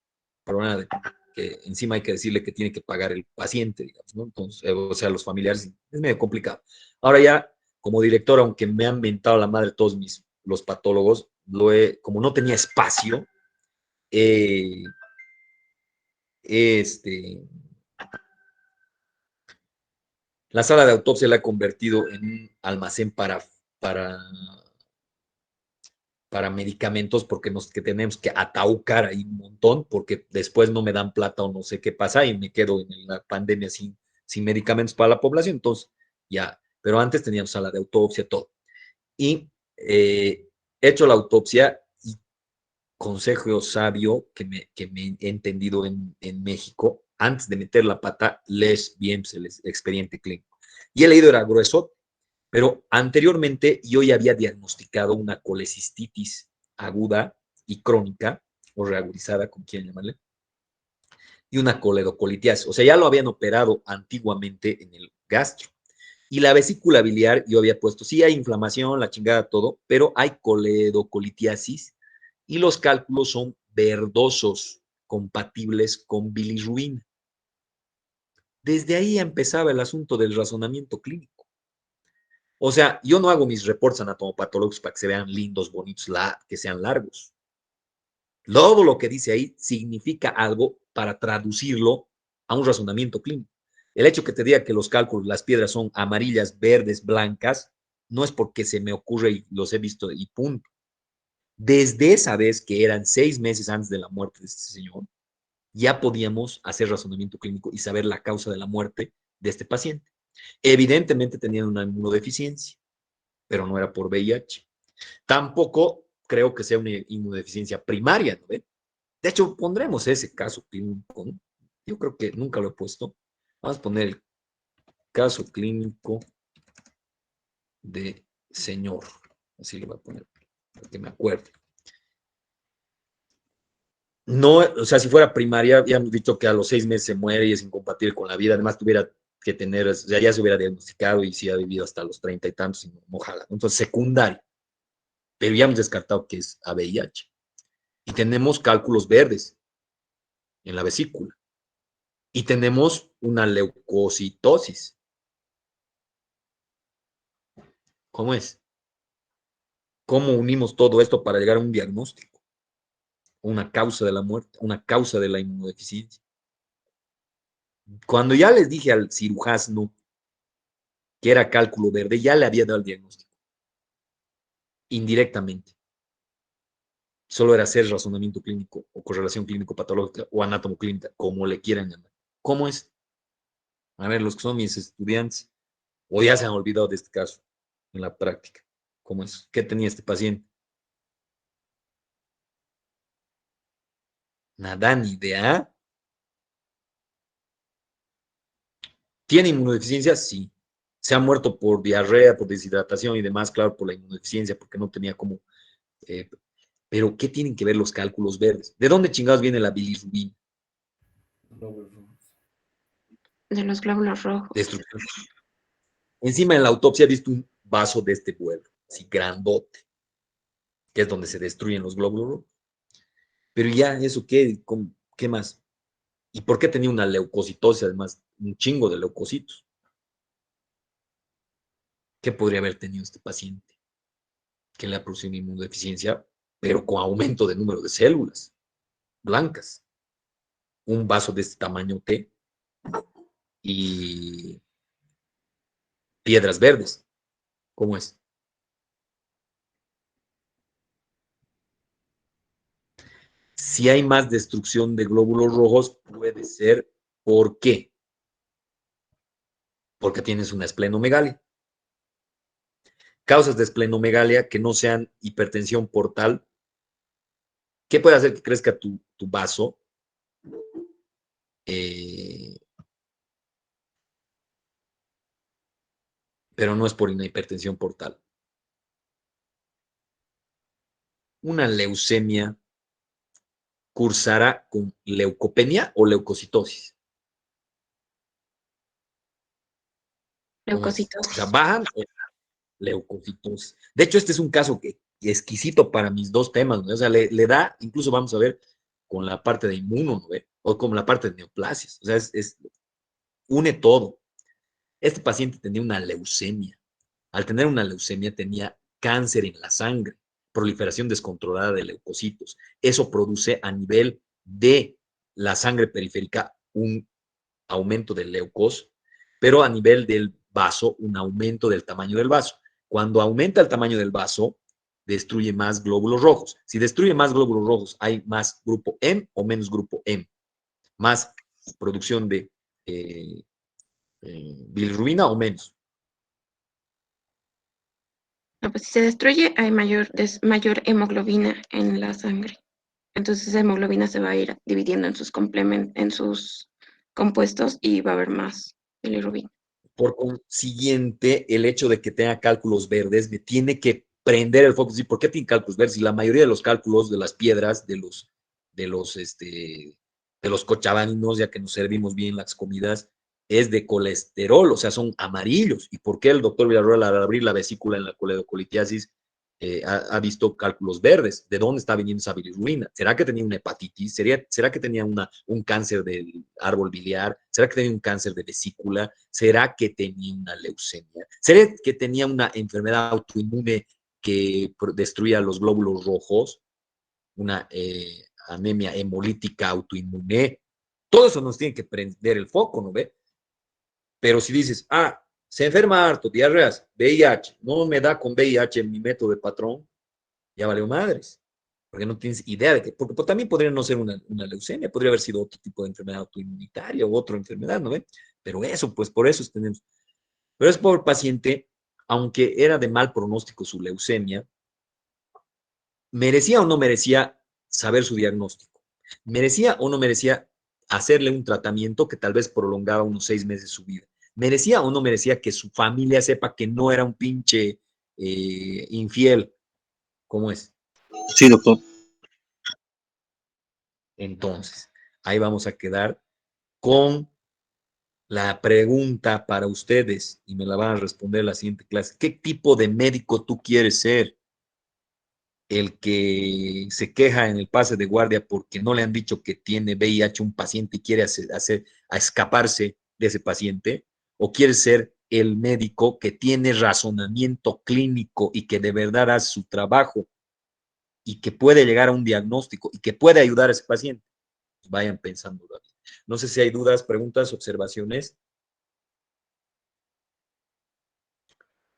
problema de que encima hay que decirle que tiene que pagar el paciente, digamos, ¿no? Entonces, o sea, los familiares, es medio complicado. Ahora ya, como director, aunque me han mentado la madre todos los patólogos, como no tenía espacio, eh, este, la sala de autopsia la he convertido en un almacén para, para medicamentos porque que tenemos que ataucar ahí un montón porque después no me dan plata o no sé qué pasa y me quedo en la pandemia sin medicamentos para la población. Entonces, ya, pero antes teníamos sala de autopsia, todo. Y he hecho la autopsia y consejo sabio que me he entendido en México, antes de meter la pata, lees bien el expediente clínico. Y he leído, era grueso, pero anteriormente yo ya había diagnosticado una colecistitis aguda y crónica, o reagudizada, como quieran llamarle, y una coledocolitis. O sea, ya lo habían operado antiguamente en el gastro. Y la vesícula biliar, yo había puesto, sí hay inflamación, la chingada, todo, pero hay coledocolitiasis y los cálculos son verdosos, compatibles con bilirruina. Desde ahí empezaba el asunto del razonamiento clínico. O sea, yo no hago mis reportes anatomopatológicos para que se vean lindos, bonitos, que sean largos. Todo lo que dice ahí significa algo para traducirlo a un razonamiento clínico. El hecho que te diga que los cálculos, las piedras son amarillas, verdes, blancas, no es porque se me ocurre y los he visto y punto. Desde esa vez, que eran 6 meses antes de la muerte de este señor, ya podíamos hacer razonamiento clínico y saber la causa de la muerte de este paciente. Evidentemente tenía una inmunodeficiencia, pero no era por VIH. Tampoco creo que sea una inmunodeficiencia primaria, ¿no? De hecho, pondremos ese caso clínico, ¿no? Yo creo que nunca lo he puesto. Vamos a poner el caso clínico de señor. Así lo voy a poner, para que me acuerde. No, o sea, si fuera primaria, ya hemos dicho que a los 6 meses se muere y es incompatible con la vida. Además, tuviera que tener, o sea, ya se hubiera diagnosticado y si ha vivido hasta los 30 y tantos, y no, ojalá. Entonces, secundario. Pero ya hemos descartado que es a VIH. Y tenemos cálculos verdes en la vesícula. Y tenemos una leucocitosis. ¿Cómo es? ¿Cómo unimos todo esto para llegar a un diagnóstico? Una causa de la muerte, una causa de la inmunodeficiencia. Cuando ya les dije al cirujano que era cálculo verde, ya le había dado el diagnóstico. Indirectamente. Solo era hacer razonamiento clínico o correlación clínico-patológica o anátomo-clínica, como le quieran llamar. ¿Cómo es? A ver, los que son mis estudiantes, o ya se han olvidado de este caso en la práctica. ¿Cómo es? ¿Qué tenía este paciente? Nada, ni idea. ¿Tiene inmunodeficiencia? Sí. Se ha muerto por diarrea, por deshidratación y demás, claro, por la inmunodeficiencia, porque no tenía como... eh, pero, ¿qué tienen que ver los cálculos verdes? ¿De dónde chingados viene la bilirrubina? De los glóbulos rojos. Destrucción. Encima en la autopsia he visto un vaso de este vuelo, así grandote, que es donde se destruyen los glóbulos rojos. Pero ya, ¿eso qué? ¿Qué más? ¿Y por qué tenía una leucocitosis, además? Un chingo de leucocitos. ¿Qué podría haber tenido este paciente? Que le ha producido una inmunodeficiencia, pero con aumento de número de células blancas. Un vaso de este tamaño T y piedras verdes. ¿Cómo es? Si hay más destrucción de glóbulos rojos, puede ser. ¿Por qué? Porque tienes una esplenomegalia. Causas de esplenomegalia que no sean hipertensión portal. ¿Qué puede hacer que crezca tu vaso? Pero no es por una hipertensión portal. Una leucemia cursará con leucopenia o leucocitosis. Leucocitos. O sea, bajan o leucocitosis. De hecho, este es un caso que exquisito para mis dos temas, ¿no? O sea, le da, incluso vamos a ver con la parte de inmuno, ¿no? O con la parte de neoplasias. O sea, une todo. Este paciente tenía una leucemia. Al tener una leucemia tenía cáncer en la sangre, proliferación descontrolada de leucocitos. Eso produce a nivel de la sangre periférica un aumento del leucos, pero a nivel del vaso un aumento del tamaño del vaso. Cuando aumenta el tamaño del vaso, destruye más glóbulos rojos. Si destruye más glóbulos rojos, hay más grupo M o menos grupo M, más producción de bilirrubina o menos. No, pues si se destruye, hay mayor hemoglobina en la sangre. Entonces esa hemoglobina se va a ir dividiendo en sus compuestos y va a haber más bilirrubina. Por consiguiente, el hecho de que tenga cálculos verdes me tiene que prender el foco. ¿Por qué tiene cálculos verdes? Y la mayoría de los cálculos de las piedras, de los cochabaninos, ya que nos servimos bien las comidas, es de colesterol, o sea, son amarillos. ¿Y por qué el doctor Villarroel, al abrir la vesícula en la coledocolitiasis, ha visto cálculos verdes? ¿De dónde está viniendo esa bilirrubina? ¿Será que tenía una hepatitis? ¿Será que tenía un cáncer del árbol biliar? ¿Será que tenía un cáncer de vesícula? ¿Será que tenía una leucemia? ¿Será que tenía una enfermedad autoinmune que destruía los glóbulos rojos? Una anemia hemolítica autoinmune. Todo eso nos tiene que prender el foco, ¿no ve? Pero si dices, se enferma harto, diarreas, VIH, no me da con VIH en mi método de patrón, ya valió madres. Porque no tienes idea de que, porque también podría no ser una leucemia, podría haber sido otro tipo de enfermedad autoinmunitaria u otra enfermedad, ¿no ve? Pero eso, pues por eso tenemos. Pero es por paciente, aunque era de mal pronóstico su leucemia, ¿merecía o no merecía saber su diagnóstico? ¿Merecía o no merecía hacerle un tratamiento que tal vez prolongaba unos 6 meses su vida? ¿Merecía o no merecía que su familia sepa que no era un pinche infiel? ¿Cómo es? Sí, doctor. Entonces, ahí vamos a quedar con la pregunta para ustedes y me la van a responder en la siguiente clase. ¿Qué tipo de médico tú quieres ser? ¿El que se queja en el pase de guardia porque no le han dicho que tiene VIH un paciente y quiere a escaparse de ese paciente? ¿O quiere ser el médico que tiene razonamiento clínico y que de verdad hace su trabajo y que puede llegar a un diagnóstico y que puede ayudar a ese paciente? Vayan pensando. No sé si hay dudas, preguntas, observaciones.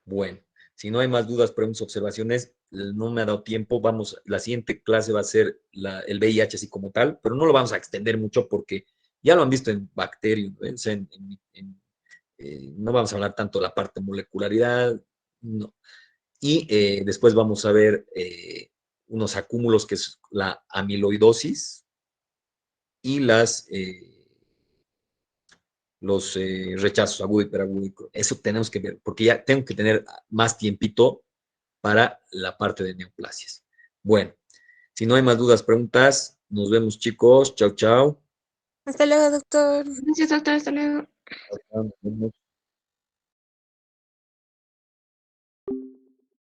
Bueno, Si no hay más dudas, preguntas, observaciones, no me ha dado tiempo. Vamos, la siguiente clase va a ser el VIH así como tal, pero no lo vamos a extender mucho porque ya lo han visto en bacterias, ¿no? O sea, no vamos a hablar tanto de la parte de molecularidad, no. Y después vamos a ver unos acúmulos que es la amiloidosis y los rechazos agudo y hiperagudo. Eso tenemos que ver, porque ya tengo que tener más tiempito para la parte de neoplasias. Bueno, si no hay más dudas, preguntas, nos vemos, chicos. Chao, chao. Hasta luego, doctor. Gracias, doctor. Hasta luego. Nos vemos.